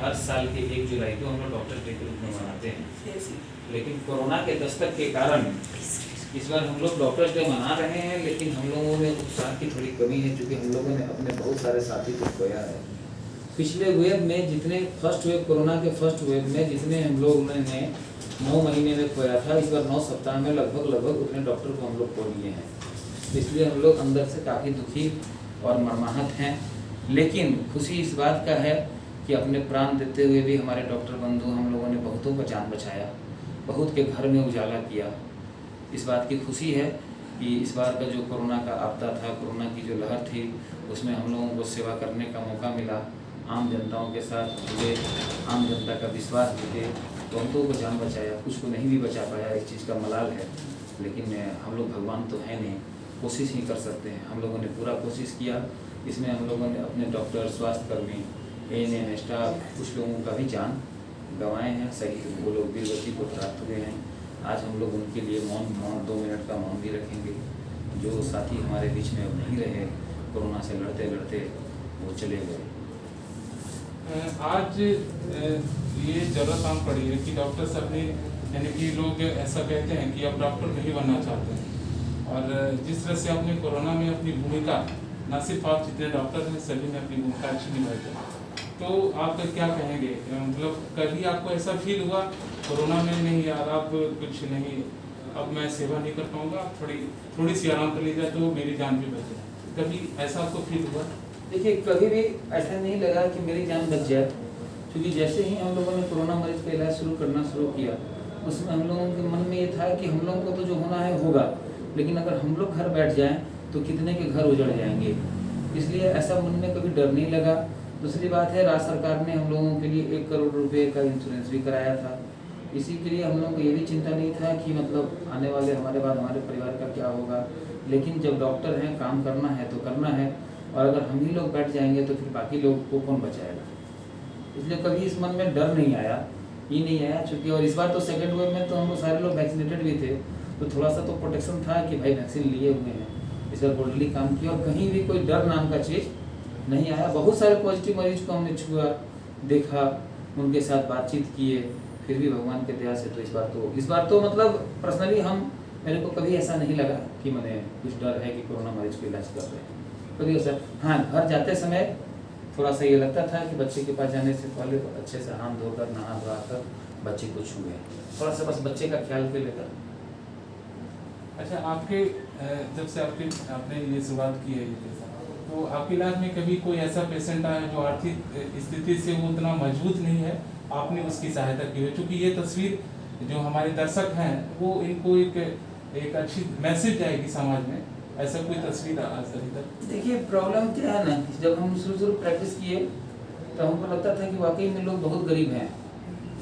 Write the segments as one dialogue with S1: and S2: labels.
S1: हर साल के 1 जुलाई को हम लोग डॉक्टर्स डे के रूप में मनाते हैं, लेकिन कोरोना के दस्तक के कारण इस बार हम लोग डॉक्टर्स डे मना रहे हैं, लेकिन हम लोगों में उत्साह की थोड़ी कमी है, क्योंकि हम लोगों ने अपने बहुत सारे साथी को खोया है। पिछले वेव में जितने फर्स्ट वेव, कोरोना के फर्स्ट वेव में जितने हम लोग ने 9 महीने में खोया था, इस बार 9 सप्ताह में लगभग उतने डॉक्टर को हम लोग खो लिए हैं। इसलिए हम लोग अंदर से काफ़ी दुखी और मर्माहत हैं, लेकिन खुशी इस बात का है कि अपने प्राण देते हुए भी हमारे डॉक्टर बंधु, हम लोगों ने बहुतों का जान बचाया, बहुत के घर में उजाला किया। इस बात की खुशी है कि इस बार का जो कोरोना का आपदा था, कोरोना की जो लहर थी, उसमें हम लोगों को सेवा करने का मौका मिला। आम जनताओं के साथ जुड़े, आम जनता का विश्वास जीते, बहुतों को जान बचाया, कुछ को नहीं भी बचा पाया, इस चीज़ का मलाल है। लेकिन हम लोग भगवान तो है नहीं, कोशिश ही कर सकते हैं। हम लोगों ने पूरा कोशिश किया। इसमें हम लोगों ने अपने डॉक्टर, स्वास्थ्यकर्मी, ANM स्टाफ, कुछ लोगों का भी जान गंवाए हैं। सही वो लोग वीरगति को प्राप्त हुए हैं। आज हम लोग उनके लिए मौन 2 मिनट का मौन भी रखेंगे। जो साथी हमारे बीच में अब नहीं रहे, कोरोना से लड़ते लड़ते वो चले गए।
S2: आज ये ज़रूरत आम पड़ी है कि डॉक्टर्स अपने, यानी कि लोग ऐसा कहते हैं कि अब डॉक्टर नहीं बनना चाहते हैं, और जिस तरह से आपने कोरोना में अपनी भूमिका, न सिर्फ आप जितने डॉक्टर हैं सभी ने अपनी भूमिका अच्छी निभाई है, तो आप क्या कहेंगे? मतलब कभी आपको ऐसा फील हुआ कोरोना में, नहीं यार आप कुछ नहीं, अब मैं सेवा नहीं कर पाऊँगा, थोड़ी सी आराम कर ली जाए तो मेरी जान भी बच जाए, कभी ऐसा आपको फील हुआ?
S1: देखिए, कभी भी ऐसा नहीं लगा कि मेरी जान बच जाए, क्योंकि जैसे ही हम लोगों ने कोरोना मरीज का इलाज करना शुरू किया, उसमें हम लोगों के मन में ये था कि हम लोगों को तो जो होना है होगा, लेकिन अगर हम लोग घर बैठ जाएं तो कितने के घर उजड़ जाएंगे। इसलिए ऐसा मन में कभी डर नहीं लगा। दूसरी बात है, राज्य सरकार ने हम लोगों के लिए 1 करोड़ रुपये का इंश्योरेंस भी कराया था। इसी के लिए हम लोगों को ये भी चिंता नहीं था कि मतलब आने वाले हमारे बाद हमारे परिवार का क्या होगा। लेकिन जब डॉक्टर हैं, काम करना है तो करना है, और अगर हम ही लोग बैठ जाएंगे तो फिर बाकी लोग को कौन बचाएगा। इसलिए कभी इस मन में डर नहीं आया, ही नहीं आया। चूँकि और इस बार तो सेकेंड वेव में तो हम लोग सारे लोग वैक्सीनेटेड भी थे, तो थोड़ा सा तो प्रोटेक्शन था कि भाई वैक्सीन लिए हुए हैं। इस बार बोल्डली काम किया और कहीं भी कोई डर नाम का चीज़ नहीं आया। बहुत सारे पॉजिटिव मरीज को हमने छुआ, देखा, उनके साथ बातचीत किए, फिर भी भगवान के दया से तो इस बार तो मतलब पर्सनली मेरे को कभी ऐसा नहीं लगा कि मैंने कुछ डर है कि कोरोना मरीज को इलाज कर रहे हैं, कभी ऐसा। हाँ, घर जाते समय थोड़ा सा ये लगता था कि बच्चे के पास जाने से पहले अच्छे से हाथ धोकर, नहा धोआ कर बच्चे को छुए, थोड़ा सा बस बच्चे का ख्याल के लेकर।
S2: अच्छा, आपके जब से आपने ये शुरुआत की है, तो आपके इलाज में कभी कोई ऐसा पेशेंट आया जो आर्थिक स्थिति से वो उतना मजबूत नहीं है, आपने उसकी सहायता की है? क्योंकि ये तस्वीर जो हमारे दर्शक हैं वो इनको एक अच्छी मैसेज जाएगी समाज में, ऐसा कोई तस्वीर आज तक?
S1: देखिए, प्रॉब्लम क्या है ना, जब हम शुरू प्रैक्टिस किए तो हमको लगता था कि वाकई में लोग बहुत गरीब हैं,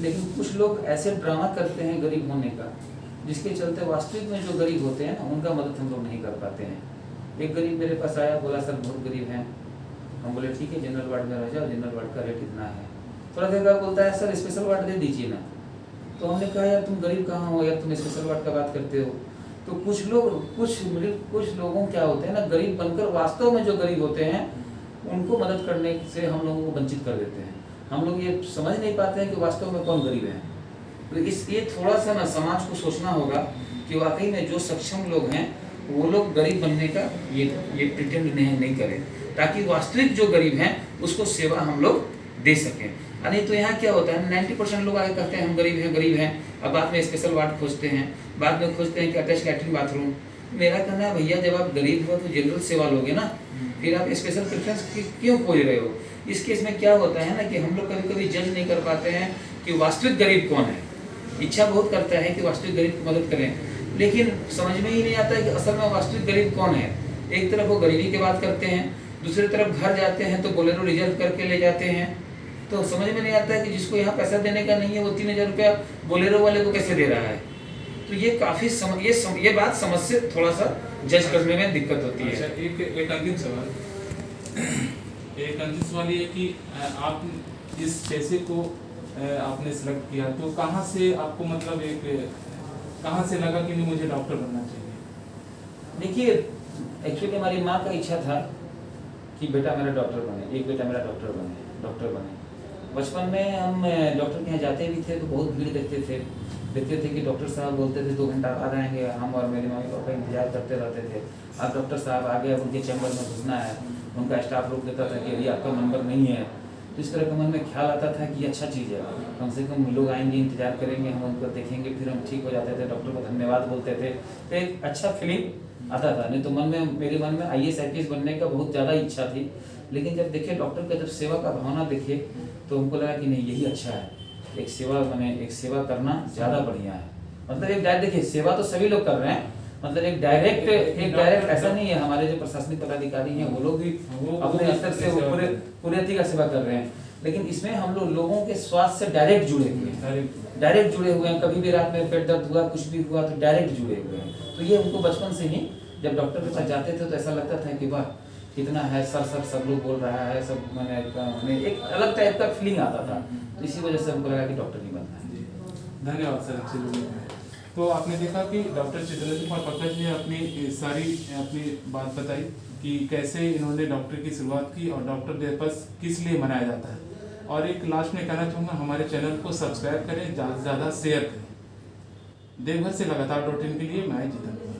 S1: लेकिन कुछ लोग ऐसे ड्रामा करते हैं गरीब होने का, जिसके चलते वास्तविक में जो गरीब होते हैं ना, उनका मदद हम लोग नहीं कर पाते हैं। एक गरीब मेरे पास आया, बोला सर बहुत गरीब हैं। हम बोले ठीक है, जनरल वार्ड में रह जाओ, जनरल वार्ड का रेट इतना है। थोड़ा देर बाद बोलता है सर स्पेशल वार्ड दे दीजिए ना। तो हमने कहा यार तुम गरीब कहाँ हो यार, तुम स्पेशल वार्ड का बात करते हो। तो कुछ लोगों क्या होते हैं ना, गरीब बनकर वास्तव में जो गरीब होते हैं उनको मदद करने से हम लोगों को वंचित कर देते हैं। हम लोग ये समझ नहीं पाते हैं कि वास्तव में कौन गरीब है। तो ये थोड़ा सा ना समाज को सोचना होगा कि वाकई में जो सक्षम लोग हैं वो लोग गरीब बनने का ये प्रिटेंड नहीं करें, ताकि वास्तविक जो गरीब हैं उसको सेवा हम लोग दे सकें। नहीं तो यहाँ क्या होता है, 90% लोग आगे कहते हैं हम गरीब हैं, अब बाद में स्पेशल वार्ड खोजते हैं, बाद में खोजते हैं कि अटैच लैट्रिन बाथरूम। मेरा कहना है भैया, जब आप गरीब हो तो जनरल सेवा लोगे ना, फिर आप स्पेशल प्रेफरेंस क्यों खोज रहे हो? इस केस में क्या होता है ना कि हम लोग कभी जज नहीं कर पाते हैं कि वास्तविक गरीब कौन है। इच्छा बहुत करता है कि वास्तविक गरीब की मदद करें, लेकिन समझ में ही नहीं आता है कि असल में वास्तविक गरीब कौन है। एक तरफ वो गरीबी की बात करते हैं, दूसरी तरफ घर जाते हैं तो बोलेरो रिजर्व करके ले जाते हैं। तो समझ में नहीं आता है कि जिसको यहाँ पैसा देने का नहीं है वो 3000 रुपया बोलेरो वाले को कैसे दे रहा है। तो ये काफ़ी ये बात समझ से थोड़ा सा जज करने में दिक्कत होती है।
S2: अच्छा, एक अंतिम सवाल ये कि आप इस पैसे को आपने सिलेक्ट किया, तो कहाँ से आपको मतलब कहाँ से लगा कि नहीं मुझे डॉक्टर बनना चाहिए?
S1: देखिए, एक्चुअली हमारी माँ का इच्छा था कि बेटा मेरा डॉक्टर बने, एक बेटा मेरा डॉक्टर बने। बचपन में हम डॉक्टर के यहाँ जाते भी थे तो बहुत भीड़ देखते थे कि डॉक्टर साहब बोलते थे 2 घंटा बाद आएंगे, हम और मेरे मम्मी पापा इंतजार करते रहते थे। अब डॉक्टर साहब आ गए, अब उनके चैम्बर में घुसना है, उनका स्टाफ रोक देता था कि अभी आपका नंबर नहीं है। तो इस तरह का मन में ख्याल आता था कि अच्छा चीज़ है, कम से कम लोग आएंगे, इंतजार करेंगे, हम उनको देखेंगे, फिर हम ठीक हो जाते थे, डॉक्टर को धन्यवाद बोलते थे, तो एक अच्छा फीलिंग आता था। नहीं तो मेरे मन में IAS IPS बनने का बहुत ज़्यादा इच्छा थी, लेकिन जब देखे डॉक्टर का, जब सेवा का भावना देखे तो हमको लगा कि नहीं, यही अच्छा है। एक सेवा करना ज़्यादा बढ़िया है। मतलब एक डायरेक्ट, देखिए सेवा तो सभी लोग कर रहे हैं, मतलब एक डायरेक्ट ऐसा नहीं है। हमारे जो प्रशासनिक पदाधिकारी हैं वो लोग भी अपने स्तर से वो पूरे अति का सेवा कर रहे हैं, लेकिन इसमें हम लोगों के स्वास्थ्य से डायरेक्ट जुड़े हुए हैं। कभी भी रात में पेट दर्द हुआ, कुछ भी हुआ तो डायरेक्ट जुड़े हुए हैं। तो ये उनको बचपन से ही जब डॉक्टर के पास जाते थे तो ऐसा लगता था कि वाह कितना है, सर सब लोग बोल रहा है, सब मैंने एक अलग टाइप का फीलिंग आता था। तो इसी वजह से हमको लगा कि डॉक्टर नहीं बनना है।
S2: धन्यवाद सर, अच्छी लोग। तो आपने देखा कि डॉक्टर चित्रेंद्र कुमार पंकज ने अपनी बात बताई कि कैसे इन्होंने डॉक्टर की शुरुआत की और डॉक्टर दिवस किस लिए मनाया जाता है। और एक लास्ट में कहना चाहूँगा, हमारे चैनल को सब्सक्राइब करें, ज़्यादा से ज़्यादा शेयर करें। देवघर से लगातार .in के लिए मैं जितेंद्र।